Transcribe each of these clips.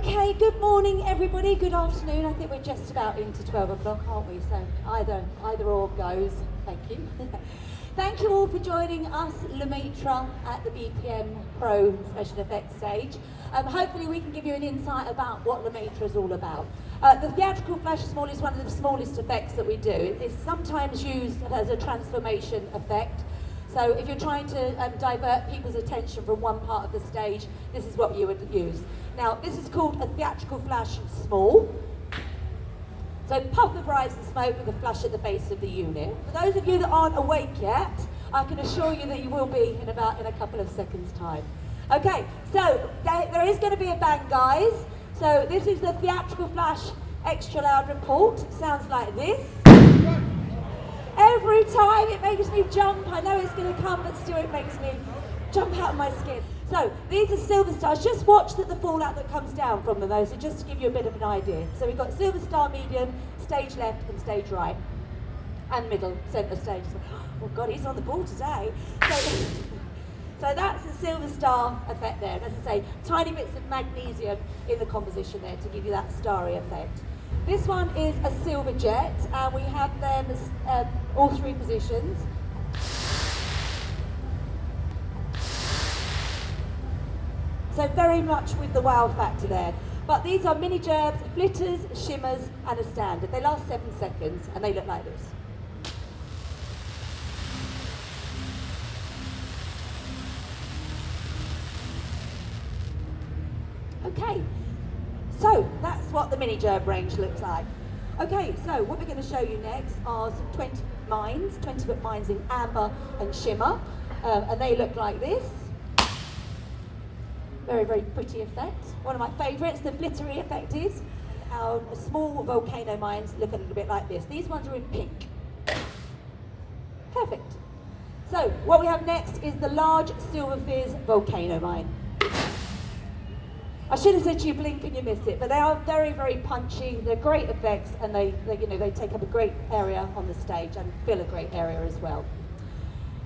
Okay, good morning everybody, good afternoon. I think we're just about into 12 o'clock, aren't we? So either or goes. Thank you. Thank you all for joining us, Maitre, at the BPM Pro Special Effects stage. Hopefully we can give you an insight about what Maitre is all about. The theatrical flash small is one of the smallest effects that we do. It's sometimes used as a transformation effect. So if you're trying to divert people's attention from one part of the stage, this is what you would use. Now, this is called a theatrical flash small. So puff of rise and smoke with a flash at the base of the unit. For those of you that aren't awake yet, I can assure you that you will be in a couple of seconds' time. Okay, so there is going to be a bang, guys. So this is the theatrical flash extra loud report. It sounds like this. Every time it makes me jump. I know it's going to come, but still it makes me jump out of my skin. So these are silver stars. Just watch the fallout that comes down from them, though, so just to give you a bit of an idea. So we've got silver star medium, stage left and stage right, and middle, centre stage. Oh God, he's on the ball today. So that's the silver star effect there. And as I say, tiny bits of magnesium in the composition there to give you that starry effect. This one is a silver jet, and we have them as all three positions. So very much with the wow factor there. But these are mini gerbs, flitters, shimmers, and a standard. They last 7 seconds, and they look like this. Okay, so that's what the mini gerb range looks like. Okay, so what we're going to show you next are some 20-foot mines in amber and shimmer, and they look like this. Very, very pretty effect. One of my favourites, the glittery effect is. Our small volcano mines look a little bit like this. These ones are in pink. Perfect. So what we have next is the large silver fizz volcano mine. I should have said to you blink and you miss it, but they are very, very punchy. They're great effects, and they take up a great area on the stage and fill a great area as well.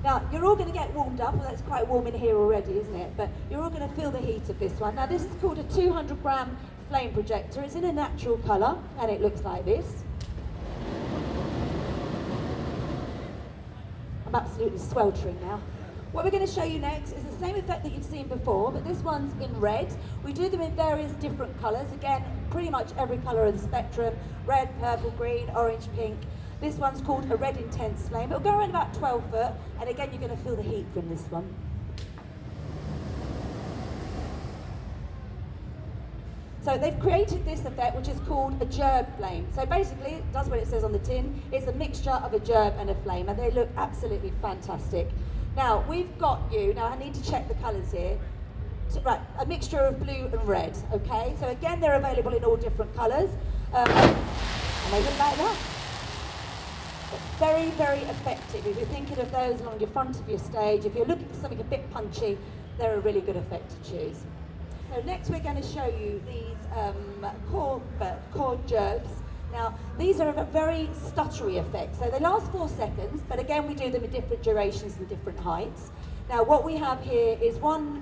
Now, you're all going to get warmed up. Well, that's quite warm in here already, isn't it? But you're all going to feel the heat of this one. Now, this is called a 200-gram flame projector. It's in a natural colour, and it looks like this. I'm absolutely sweltering now. What we're going to show you next is the same effect that you've seen before, but this one's in red. We do them in various different colours. Again, pretty much every colour of the spectrum. Red, purple, green, orange, pink. This one's called a red intense flame. It'll go around about 12 foot, and again, you're going to feel the heat from this one. So they've created this effect, which is called a gerb flame. So basically, it does what it says on the tin. It's a mixture of a gerb and a flame, and they look absolutely fantastic. Now, we've got you, now I need to check the colours here. So, right, a mixture of blue and red, okay? So again, they're available in all different colours. And they look like that. Very, very effective. If you're thinking of those along your front of your stage, if you're looking for something a bit punchy, they're a really good effect to choose. So next we're going to show you these core gerbs. Now, these are a very stuttery effect. So they last 4 seconds, but again, we do them in different durations and different heights. Now, what we have here is one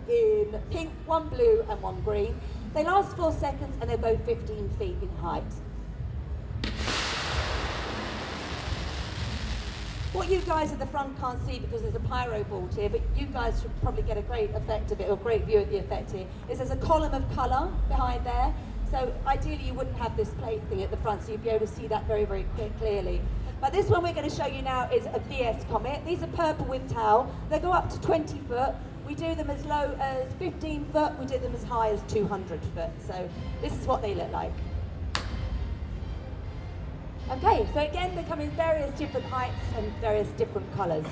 in pink, one blue, and one green. They last 4 seconds, and they're both 15 feet in height. What you guys at the front can't see because there's a pyro board here, but you guys should probably get a great effect of it, or a great view of the effect here, is there's a column of colour behind there. So ideally you wouldn't have this plate thing at the front, so you'd be able to see that very, very clearly. But this one we're going to show you now is a VS Comet. These are purple with towel. They go up to 20 foot. We do them as low as 15 foot. We do them as high as 200 foot. So this is what they look like. Okay, so again, they come in various different heights and various different colours.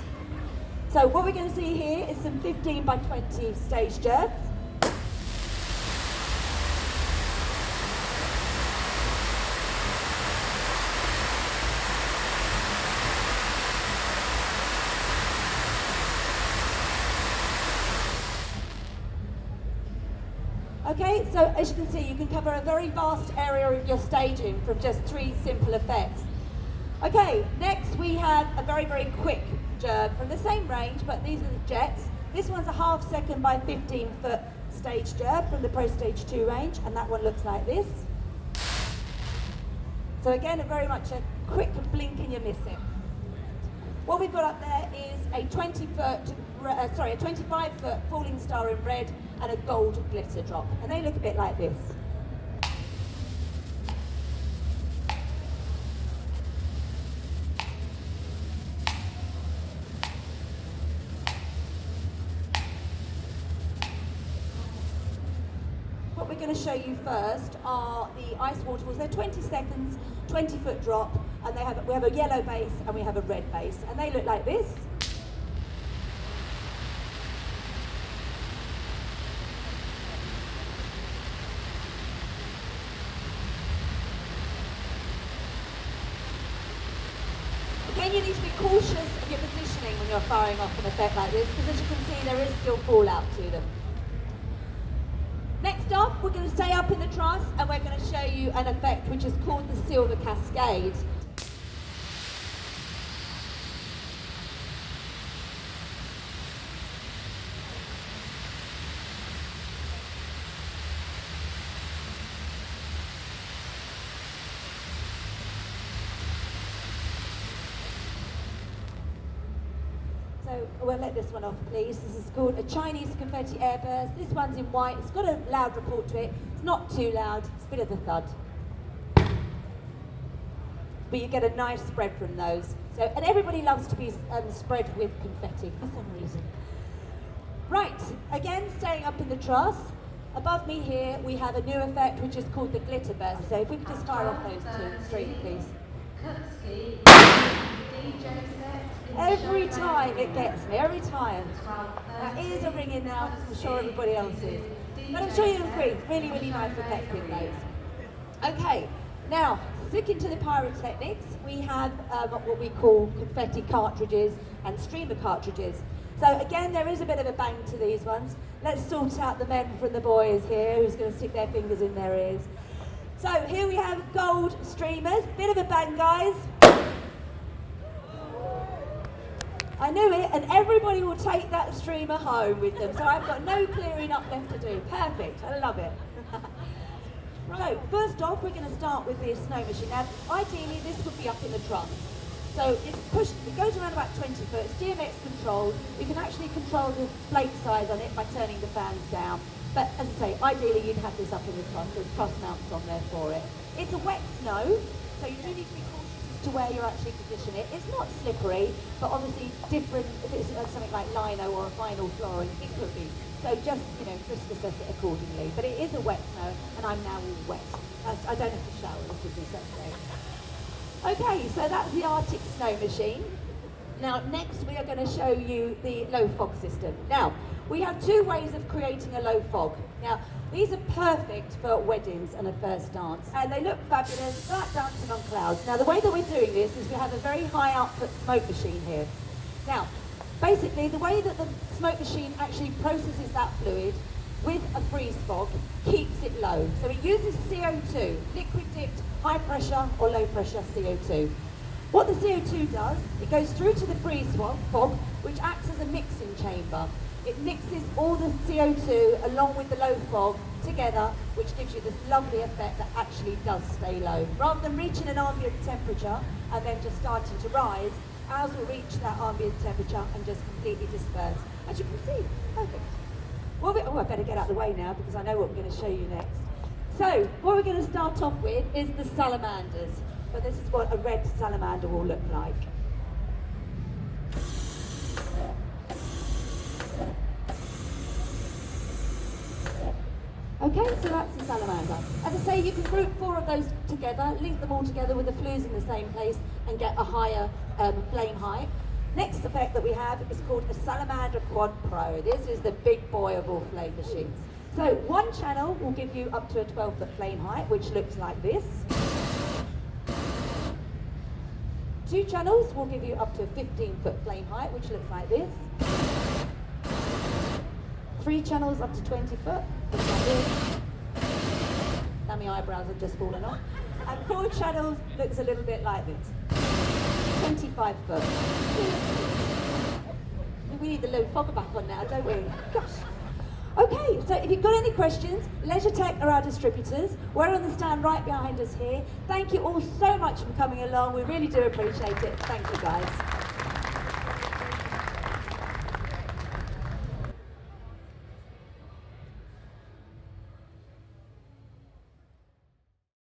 So what we're going to see here is some 15 by 20 stage gerbs. Okay, so as you can see, you can cover a very vast area of your staging from just 3 simple effects. Okay, next we have a very, very quick gerb from the same range, but these are the jets. This one's a 1/2 second by 15 foot Stage Gerb from the Pro Stage 2 range, and that one looks like this. So again, very much a quick blink and you miss it. What we've got up there is a 25-foot falling star in red and a gold glitter drop, and they look a bit like this. What we're going to show you first are the ice waterfalls. They're 20 seconds, 20-foot drop, and we have a yellow base and we have a red base, and they look like this. Again, you need to be cautious of your positioning when you're firing off an effect like this, because as you can see, there is still fallout to them. Next up, we're going to stay up in the truss and we're going to show you an effect which is called the Silver Cascade. So we'll let this one off, please. This is called a Chinese confetti airburst. This one's in white. It's got a loud report to it. It's not too loud. It's a bit of a thud. But you get a nice spread from those. So, and everybody loves to be spread with confetti for some reason. Right, again, staying up in the truss. Above me here, we have a new effect which is called the glitter burst. So if we could just fire off those two straight, please. Every time it gets me, every time. My ears are ringing now, I'm sure everybody else is. But I'm sure you'll agree, really, really nice effect with those. Okay, now, sticking to the pyrotechnics, we have what we call confetti cartridges and streamer cartridges. So again, there is a bit of a bang to these ones. Let's sort out the men from the boys here, who's going to stick their fingers in their ears. So here we have gold streamers, bit of a bang, guys. I knew it, and everybody will take that streamer home with them, so I've got no clearing up left to do. Perfect, I love it. So, first off, we're going to start with the snow machine. Now, ideally, this would be up in the truss. So, it's pushed, it goes around about 20 foot, it's DMX controlled. You can actually control the flake size on it by turning the fans down. But, as I say, ideally, you'd have this up in the truss. There's truss mounts on there for it. It's a wet snow, so you do need to be to where you're actually positioning it. It's not slippery, but obviously different, if it's something like lino or a vinyl flooring, it could be. So just, risk assess it accordingly. But it is a wet snow, and I'm now all wet. I don't have to shower, look at this, that's great. Okay, so that's the Arctic snow machine. Now, next we are going to show you the low fog system. Now, we have two ways of creating a low fog. Now, these are perfect for weddings and a first dance. And they look fabulous, like dancing on clouds. Now, the way that we're doing this is we have a very high output smoke machine here. Now, basically, the way that the smoke machine actually processes that fluid with a freeze fog keeps it low. So it uses CO2, liquid dipped, high pressure or low pressure CO2. What the CO2 does, it goes through to the freeze fog, which acts as a mixing chamber. It mixes all the CO2 along with the low fog together, which gives you this lovely effect that actually does stay low. Rather than reaching an ambient temperature and then just starting to rise, ours will reach that ambient temperature and just completely disperse. As you can see, perfect. I better get out of the way now because I know what we're going to show you next. So, what we're going to start off with is the salamanders. So this is what a red salamander will look like. Okay, so that's the salamander. As I say, you can group 4 of those together, link them all together with the flues in the same place and get a higher flame height. Next effect that we have is called a Salamander Quad Pro. This is the big boy of all flame machines. So one channel will give you up to a 12-foot flame height, which looks like this. 2 channels will give you up to a 15-foot flame height, which looks like this. 3 channels up to 20 foot, looks like this. Now my eyebrows have just fallen off. And 4 channels looks a little bit like this. 25 foot. We need the low fog back on now, don't we? Gosh. Okay, so if you've got any questions, Leisuretec are our distributors. We're on the stand right behind us here. Thank you all so much for coming along. We really do appreciate it. Thank you, guys.